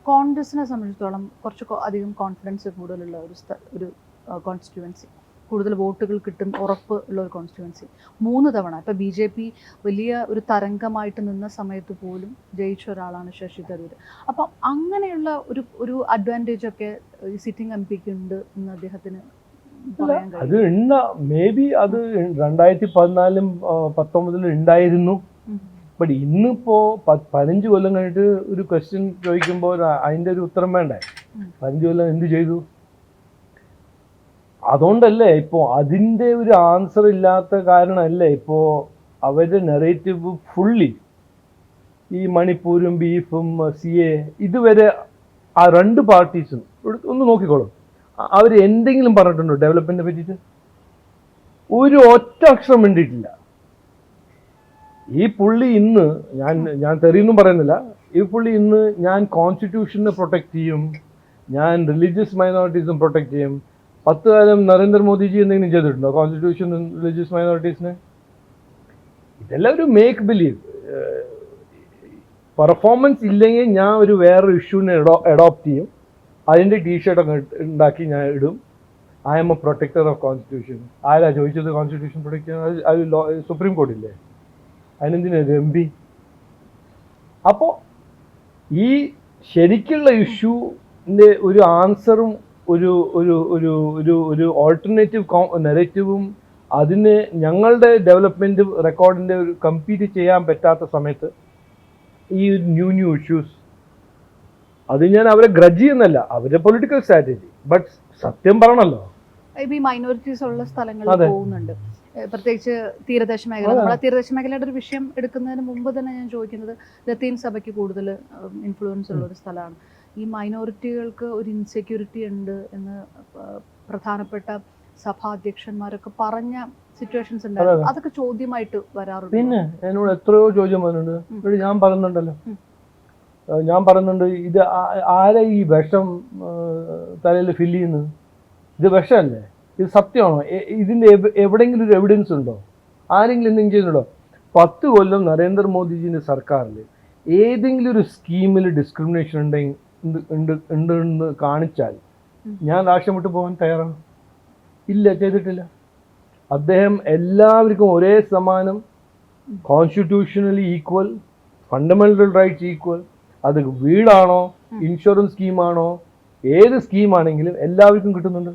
കോൺഗ്രസിനെ സംബന്ധിച്ചിടത്തോളം കുറച്ച് അധികം കോൺഫിഡൻസ് കൂടുതലുള്ള ഒരു കോൺസ്റ്റിറ്റ്യുവൻസി, കൂടുതൽ വോട്ടുകൾ കിട്ടും ഉറപ്പ് ഉള്ള ഒരു കോൺസ്റ്റിറ്റ്യുവൻസി. 3 തവണ ഇപ്പോൾ BJP വലിയ ഒരു തരംഗമായിട്ട് നിന്ന സമയത്ത് പോലും ജയിച്ച ഒരാളാണ് ശശി തരൂർ. അപ്പം അങ്ങനെയുള്ള ഒരു അഡ്വാൻറ്റേജ് ഒക്കെ ഈ സിറ്റിംഗ് MP-ക്ക് ഉണ്ട് എന്ന് അദ്ദേഹത്തിന് പറയാൻ കഴിയും. അത് മേ ബി അത് 2014-ലും 2019-ലും ഉണ്ടായിരുന്നു. ബട്ട് ഇന്നിപ്പോ 15 കൊല്ലം കഴിഞ്ഞിട്ട് ഒരു ക്വസ്റ്റ്യൻ ചോദിക്കുമ്പോൾ അതിൻ്റെ ഒരു ഉത്തരം വേണ്ടേ? 15 കൊല്ലം എന്ത് ചെയ്തു? അതുകൊണ്ടല്ലേ ഇപ്പോൾ അതിൻ്റെ ഒരു ആൻസർ ഇല്ലാത്ത കാരണമല്ലേ ഇപ്പോൾ അവരുടെ നെറേറ്റീവ് ഫുള്ളി ഈ മണിപ്പൂരും ബീഫും CA ഇതുവരെ ആ 2 പാർട്ടീസും ഒന്ന് നോക്കിക്കോളും, അവർ എന്തെങ്കിലും പറഞ്ഞിട്ടുണ്ടോ ഡെവലപ്മെന്റിനെ പറ്റിയിട്ട്? ഒരു ഒറ്റ അക്ഷരം വേണ്ടിയിട്ടില്ല. ഈ പുള്ളി ഇന്ന് ഞാൻ തെറിയൊന്നും പറയുന്നില്ല, ഈ പുള്ളി ഇന്ന് ഞാൻ കോൺസ്റ്റിറ്റ്യൂഷനെ പ്രൊട്ടക്റ്റ് ചെയ്യും, ഞാൻ റിലീജിയസ് മൈനോറിറ്റീസും പ്രൊട്ടക്റ്റ് ചെയ്യും. 10 കാലം നരേന്ദ്രമോദിജി എന്തെങ്കിലും ചെയ്തിട്ടുണ്ടോ കോൺസ്റ്റിറ്റ്യൂഷൻ റിലീജിയസ് മൈനോറിറ്റീസിന്? ഇതെല്ലാം ഒരു മേക്ക് ബിലീവ്. പെർഫോമൻസ് ഇല്ലെങ്കിൽ ഞാൻ ഒരു വേറൊരു ഇഷ്യൂവിനെ അഡോപ്റ്റ് ചെയ്യും, അതിൻ്റെ ടീഷർട്ടൊക്കെ ഉണ്ടാക്കി ഞാൻ ഇടും. I am a protector of constitution. ആരാ ചോദിച്ചത് കോൺസ്റ്റിറ്റ്യൂഷൻ പ്രൊട്ടക്ട് ചെയ്യാൻ? അത് സുപ്രീം കോർട്ടില്ലേ? അതിനെന്തിനൊരു MP? അപ്പോൾ ഈ ശരിക്കുള്ള ഇഷ്യൂവിൻ്റെ ഒരു ആൻസറും ഒരു ഒരു ഒരു ഒരു ഒരു ഓൾട്ടർനേറ്റീവ് നെറേറ്റീവും അതിന് ഞങ്ങളുടെ ഡെവലപ്മെൻറ്റ് റെക്കോർഡിൻ്റെ ഒരു കമ്പീറ്റ് ചെയ്യാൻ പറ്റാത്ത സമയത്ത് ഈ ന്യൂ ഇഷ്യൂസ്, അത് ഞാൻ അവരെ ഗ്രഡ്ജ് ചെയ്യുന്നല്ല, അവരുടെ പൊളിറ്റിക്കൽ സ്ട്രാറ്റജി. ബട്ട് സത്യം പറയണല്ലോ, ഈ മൈനോറിറ്റീസ് ഉള്ള സ്ഥലങ്ങളിൽ പോകുന്നുണ്ട്, പ്രത്യേകിച്ച് തീരദേശ മേഖല. നമ്മളെ തീരദേശ മേഖലയുടെ ഒരു വിഷയം എടുക്കുന്നതിന് മുമ്പ് തന്നെ ഞാൻ ചോദിക്കുന്നത്, ലത്തീൻ സഭയ്ക്ക് കൂടുതൽ ഇൻഫ്ലുവൻസ് ഉള്ള ഒരു സ്ഥലമാണ്. ഈ മൈനോറിറ്റികൾക്ക് ഒരു ഇൻസെക്യൂരിറ്റി ഉണ്ട് എന്ന് പ്രധാനപ്പെട്ട സഭാധ്യക്ഷന്മാരൊക്കെ പറഞ്ഞ സിറ്റുവേഷൻസ് ഉണ്ടായിരുന്നു. അതൊക്കെ ചോദ്യമായിട്ട് വരാറുണ്ട്. പിന്നെ എന്നോട് എത്രയോ ചോദ്യം വന്നിട്ടുണ്ട്. ഞാൻ പറയുന്നുണ്ട് ഇത് ആരാ ഈ വിഷം തലയിൽ ഫില്ല് ചെയ്യുന്നത്? ഇത് വിഷമല്ലേ? ഇത് സത്യമാണോ? ഇതിൻ്റെ എവിടെയെങ്കിലും ഒരു എവിഡൻസ് ഉണ്ടോ? ആരെങ്കിലും എന്തെങ്കിലും ചെയ്യുന്നുണ്ടോ? 10 കൊല്ലം നരേന്ദ്രമോദിജിൻ്റെ സർക്കാരിൽ ഏതെങ്കിലും ഒരു സ്കീമിൽ ഡിസ്ക്രിമിനേഷൻ ഉണ്ടെന്ന് കാണിച്ചാൽ ഞാൻ രാഷ്ട്രം വിട്ടു പോകാൻ തയ്യാറാണ്. ഇല്ല, ചെയ്തിട്ടില്ല. അദ്ദേഹം എല്ലാവർക്കും ഒരേ സമാനം, constitutionally equal, fundamental rights equal. അത് വീടാണോ, ഇൻഷുറൻസ് സ്കീമാണോ, ഏത് സ്കീമാണെങ്കിലും എല്ലാവർക്കും കിട്ടുന്നുണ്ട്.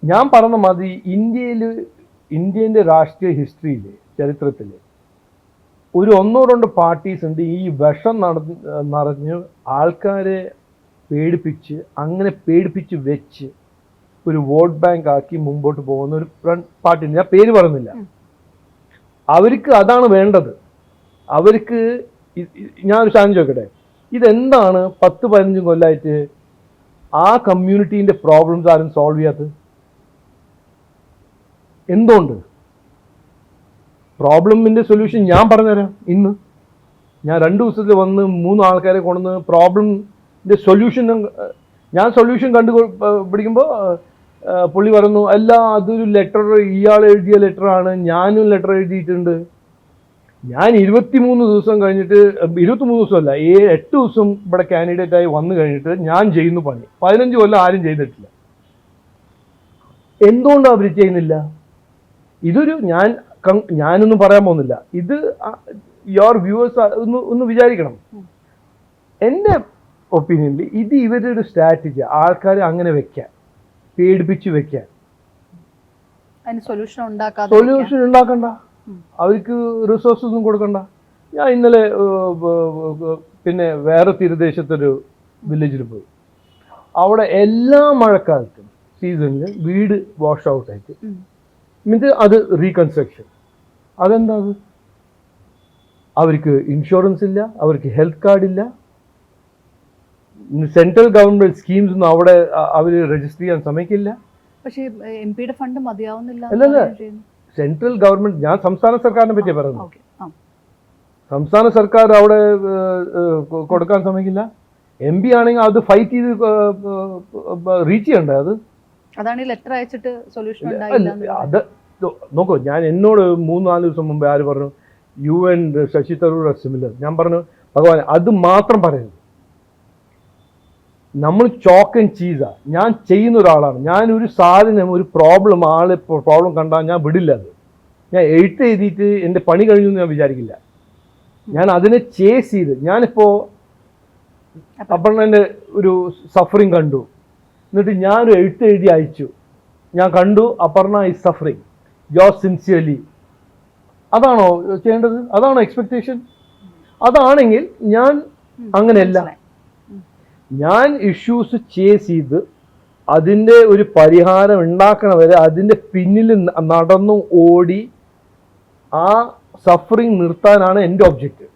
ഞാൻ പറഞ്ഞ മതി, ഇന്ത്യൻ്റെ രാഷ്ട്രീയ ഹിസ്റ്ററിയിൽ, ചരിത്രത്തിൽ ഒരു 1-2 പാർട്ടീസ് ഉണ്ട് ഈ വിഷം നിറഞ്ഞ് ആൾക്കാരെ പേടിപ്പിച്ച്, അങ്ങനെ പേടിപ്പിച്ച് വെച്ച് ഒരു വോട്ട് ബാങ്ക് ആക്കി മുമ്പോട്ട് പോകുന്ന ഒരു പാർട്ടി. ഞാൻ പേര് പറയുന്നില്ല. അവർക്ക് അതാണ് വേണ്ടത്. അവർക്ക് ഞാനൊരു സാധനം ചോദിക്കട്ടെ, ഇതെന്താണ് 10-15 കൊല്ലമായിട്ട് ആ കമ്മ്യൂണിറ്റീൻ്റെ പ്രോബ്ലംസ് ആരും സോൾവ് ചെയ്യാത്തത്? എന്തുകൊണ്ട്? പ്രോബ്ലമിൻ്റെ സൊല്യൂഷൻ ഞാൻ പറഞ്ഞുതരാം. ഇന്ന് ഞാൻ 2 ദിവസത്തിൽ വന്ന് 3 ആൾക്കാരെ കൊണ്ടുവന്ന് പ്രോബ്ലമിൻ്റെ സൊല്യൂഷൻ പിടിക്കുമ്പോൾ പുള്ളി പറഞ്ഞു, അല്ല അതൊരു ലെറ്റർ, ഇയാൾ എഴുതിയ ലെറ്ററാണ്, ഞാനും ലെറ്റർ എഴുതിയിട്ടുണ്ട്. ഞാൻ 23 ദിവസം കഴിഞ്ഞിട്ട്, 23 ദിവസമല്ല, 8 ദിവസം ഇവിടെ കാൻഡിഡേറ്റായി വന്നു കഴിഞ്ഞിട്ട് ഞാൻ ചെയ്യുന്നു പണി. 15 കൊല്ലം ആരും ചെയ്തിട്ടില്ല. എന്തുകൊണ്ടാണ് അവർ ചെയ്യുന്നില്ല? ഇതൊരു ഞാനൊന്നും പറയാൻ പോകുന്നില്ല. ഇത് യുവർ വ്യൂവേഴ്സ് ഒന്ന് വിചാരിക്കണം. എൻ്റെ ഒപ്പീനിയനിൽ ഇത് ഇവരുടെ ഒരു സ്ട്രാറ്റജി, ആൾക്കാരെ അങ്ങനെ വെക്കാൻ, പേടിപ്പിച്ച് വെക്കാൻ. സൊല്യൂഷൻ ഉണ്ടാക്കണ്ട, അവർക്ക് റിസോഴ്സസ് ഒന്നും കൊടുക്കണ്ട. ഞാൻ ഇന്നലെ പിന്നെ വേറെ തീരദേശത്തൊരു വില്ലേജിൽ പോയി. അവിടെ എല്ലാ മഴക്കാലത്തും സീസണിൽ വീട് വാഷ് ഔട്ട് ആയിട്ട്, മീൻസ് അത് റീകൺസ്ട്രക്ഷൻ. അതെന്താ? അവർക്ക് ഇൻഷുറൻസ് ഇല്ല, അവർക്ക് ഹെൽത്ത് കാർഡില്ല, സെൻട്രൽ ഗവൺമെന്റ് സ്കീംസ് ഒന്നും അവിടെ അവർ രജിസ്റ്റർ ചെയ്യാൻ സമ്മതിക്കില്ല. പക്ഷേ MP-യുടെ ഫണ്ട് മതിയാവുന്നില്ല. അല്ലല്ല, സെൻട്രൽ ഗവൺമെന്റ്, ഞാൻ സംസ്ഥാന സർക്കാരിനെ പറ്റി പറയുന്നത്. സംസ്ഥാന സർക്കാർ അവിടെ കൊടുക്കാൻ സമ്മതിക്കില്ല. MP ആണെങ്കിൽ അത് ഫൈറ്റ് ചെയ്ത് റീച്ച് ചെയ്യണ്ടേ? അതാണ് ലെറ്റർ അയച്ചിട്ട് സൊല്യൂഷൻ. അത് നോക്കൂ, എന്നോട് 3-4 ദിവസം മുമ്പ് ആര് പറഞ്ഞു, UN ശശി തരൂർ സിമിലർ. ഞാൻ പറഞ്ഞു, ഭഗവാൻ അത് മാത്രം പറയരുത്, നമ്മൾ ചോക്ക് ആൻഡ് ചീസാ. ഞാൻ ചെയ്യുന്ന ഒരാളാണ്. ഞാൻ ഒരു സാധനം, ഒരു പ്രോബ്ലം, പ്രോബ്ലം കണ്ടാൽ ഞാൻ വിടില്ല. അത് ഞാൻ എഴുതിയിട്ട് എൻ്റെ പണി കഴിഞ്ഞു എന്ന് ഞാൻ വിചാരിക്കില്ല. ഞാൻ അതിനെ ചേസ് ചെയ്ത്, ഞാനിപ്പോൾ അപർണൻ്റെ ഒരു സഫറിങ് കണ്ടു, എന്നിട്ട് ഞാനൊരു എഴുതി അയച്ചു. ഞാൻ കണ്ടു Aparna is suffering, your sincerely. അതാണോ ചെയ്യേണ്ടത്? അതാണോ എക്സ്പെക്ടേഷൻ? അതാണെങ്കിൽ ഞാൻ അങ്ങനെയല്ല. ഞാൻ ഇഷ്യൂസ് ചേസ് ചെയ്ത് അതിൻ്റെ ഒരു പരിഹാരം ഉണ്ടാക്കണ വരെ അതിൻ്റെ പിന്നിൽ നടന്നു ഓടി ആ സഫറിങ് നിർത്താനാണ് എൻ്റെ ഒബ്ജക്റ്റ്.